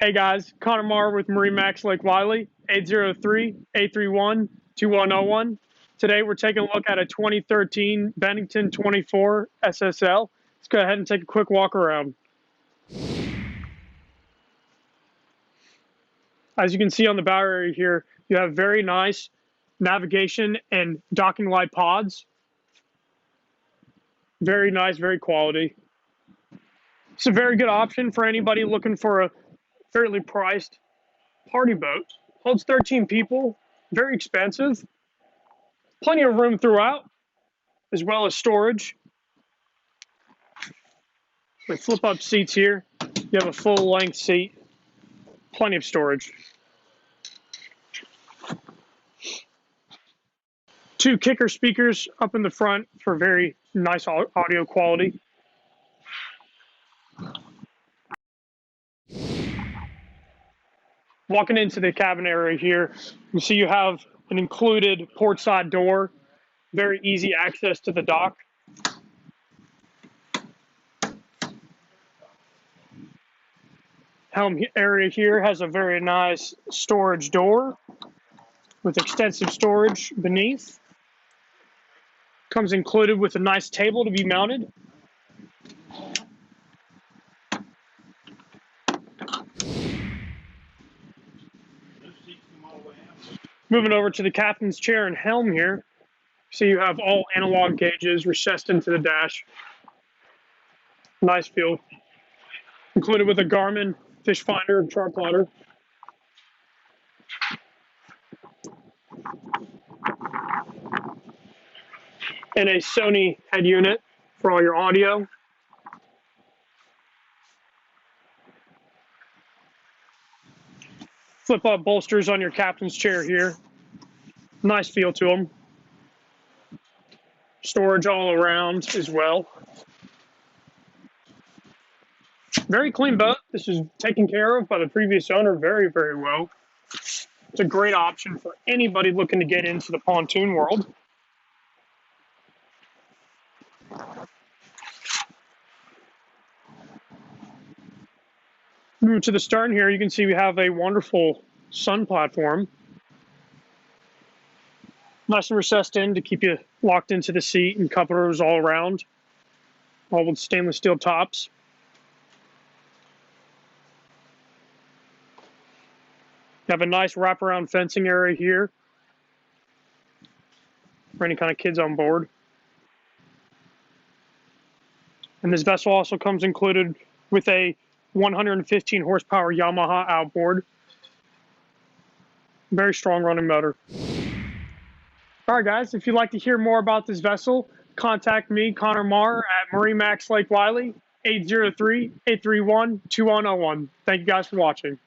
Hey guys, Connor Marr with MarineMax Lake Wylie, 803-831-2101. Today we're taking a look at a 2013 Bennington 24 SSL. Let's go ahead and take a quick walk around. As you can see on the bow area here, you have very nice navigation and docking light pods. Very nice, very quality. It's a very good option for anybody looking for a fairly priced party boat. Holds 13 people, very expensive. Plenty of room throughout, as well as storage. With flip up seats here, you have a full length seat, plenty of storage. 2 kicker speakers up in the front for very nice audio quality. Walking into the cabin area here, you see you have an included port side door, very easy access to the dock. Helm area here has a very nice storage door with extensive storage beneath. Comes included with a nice table to be mounted. Moving over to the captain's chair and helm here, so you have all analog gauges recessed into the dash. Nice feel. Included with a Garmin fish finder and chart plotter. And a Sony head unit for all your audio. Flip up bolsters on your captain's chair here. Nice feel to them. Storage all around as well. Very clean boat. This is taken care of by the previous owner very, very well. It's a great option for anybody looking to get into the pontoon world. Moving to the stern here, you can see we have a wonderful sun platform. Nice and recessed in to keep you locked into the seat, and cuppers all around, all with stainless steel tops. You have a nice wraparound fencing area here for any kind of kids on board. And this vessel also comes included with a 115 horsepower Yamaha outboard. Very strong running motor. All right, guys, if you'd like to hear more about this vessel, contact me, Connor Marr, at MarineMax Lake Wylie, 803-831-2101. Thank you guys for watching.